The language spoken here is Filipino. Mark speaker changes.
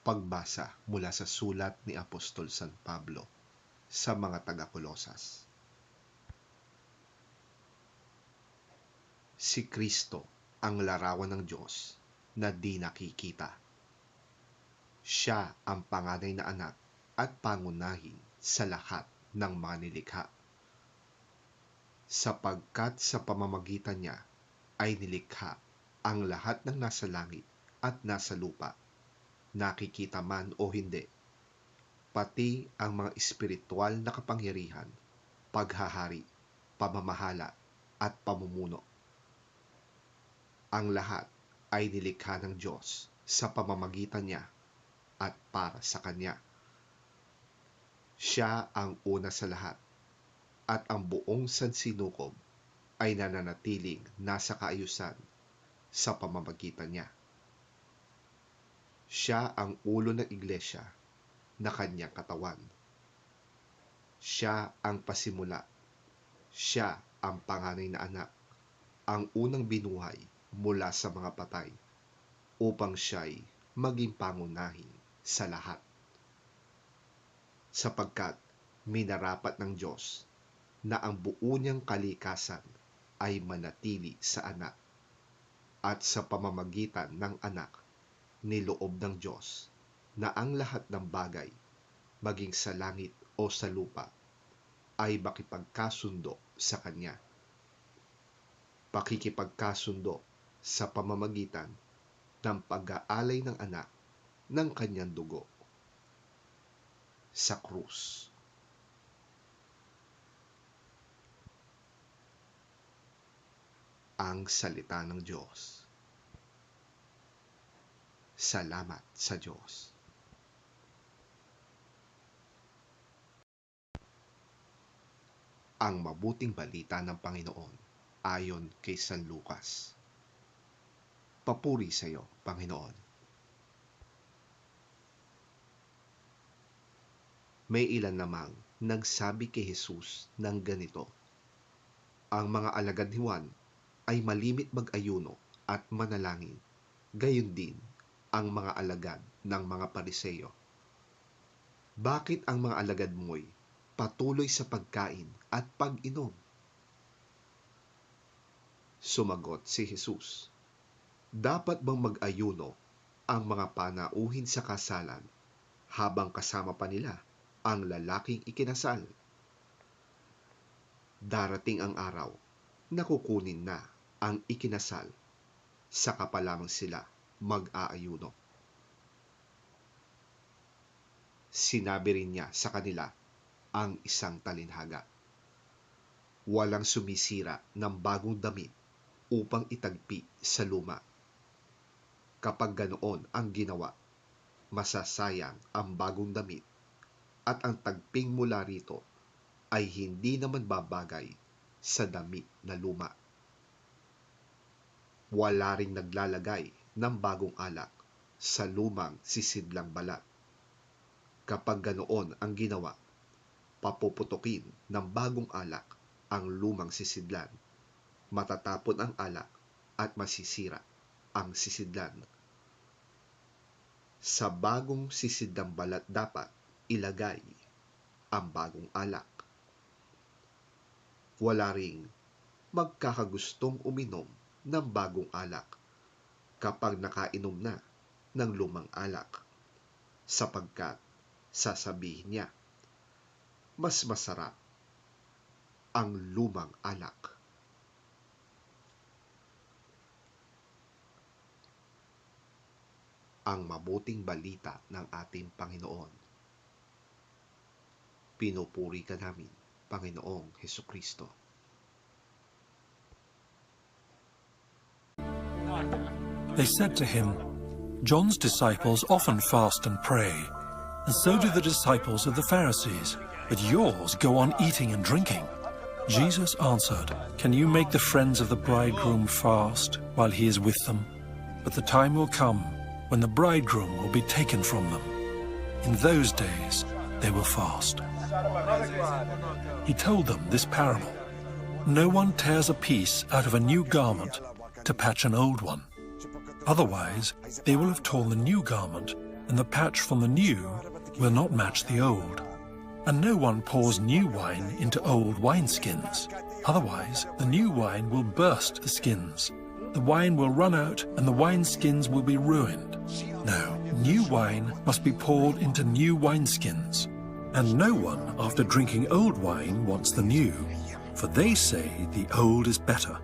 Speaker 1: Pagbasa mula sa sulat ni Apostol San Pablo sa mga taga-Kolosas. Si Kristo ang larawan ng Diyos na di nakikita. Siya ang panganay na anak at pangunahin sa lahat ng mga nilikha. Sapagkat sa pamamagitan niya ay nilikha ang lahat ng nasa langit at nasa lupa, nakikita man o hindi, pati ang mga espiritual na kapangyarihan, paghahari, pamamahala at pamumuno. Ang lahat ay nilikha ng Diyos sa pamamagitan niya at para sa Kanya. Siya ang una sa lahat, at ang buong sansinukob ay nananatiling nasa kaayusan sa pamamagitan niya. Siya ang ulo ng iglesia na Kanyang katawan. Siya ang pasimula. Siya ang panganay na anak, ang unang binuhay mula sa mga patay, upang siya'y maging pangunahin sa lahat. Sapagkat minarapat ng Diyos na ang buo niyang kalikasan ay manatili sa anak, at sa pamamagitan ng anak, niloob ng Diyos na ang lahat ng bagay, maging sa langit o sa lupa, ay makipagkasundo sa Kanya. Pakikipagkasundo sa pamamagitan ng pag-aalay ng anak ng Kanyang dugo sa krus. Ang salita ng Diyos. Salamat sa Diyos. Ang mabuting balita ng Panginoon ayon kay San Lucas. Papuri sa iyo, Panginoon. May ilan namang nagsabi kay Jesus ng ganito: ang mga alagad ni Juan ay malimit mag-ayuno at manalangin, gayon din ang mga alagad ng mga Pariseo. Bakit ang mga alagad mo'y patuloy sa pagkain at pag-inom? Sumagot si Jesus: dapat bang mag-ayuno ang mga panauhin sa kasalan habang kasama pa nila ang lalaking ikinasal? Darating ang araw na kukunin na ang ikinasal, saka pa lamang sila mag-aayuno. Sinabi rin niya sa kanila ang isang talinhaga: walang sumisira ng bagong damit upang itagpi sa luma. Kapag ganoon ang ginawa, masasayang ang bagong damit, at ang tagping mula rito ay hindi naman babagay sa damit na luma. Wala ring naglalagay ng bagong alak sa lumang sisidlang balat. Kapag ganoon ang ginawa, papuputukin ng bagong alak ang lumang sisidlan, matatapon ang alak at masisira ang sisidlan. Sa bagong sisidlang balat dapat ilagay ang bagong alak. Wala ring magkakagustong uminom ng bagong alak kapag nakainom na ng lumang alak, sapagkat sasabihin niya, mas masarap ang lumang alak. Ang mabuting balita ng ating Panginoon. Pinupuri ka namin, Panginoong Hesukristo.
Speaker 2: They said to him, John's disciples often fast and pray, and so do the disciples of the Pharisees, but yours go on eating and drinking. Jesus answered, can you make the friends of the bridegroom fast while he is with them? But the time will come when the bridegroom will be taken from them. In those days they will fast. He told them this parable: no one tears a piece out of a new garment to patch an old one. Otherwise, they will have torn the new garment, and the patch from the new will not match the old. And no one pours new wine into old wineskins. Otherwise, the new wine will burst the skins. The wine will run out and the wineskins will be ruined. No, new wine must be poured into new wineskins. And no one, after drinking old wine, wants the new, for they say the old is better.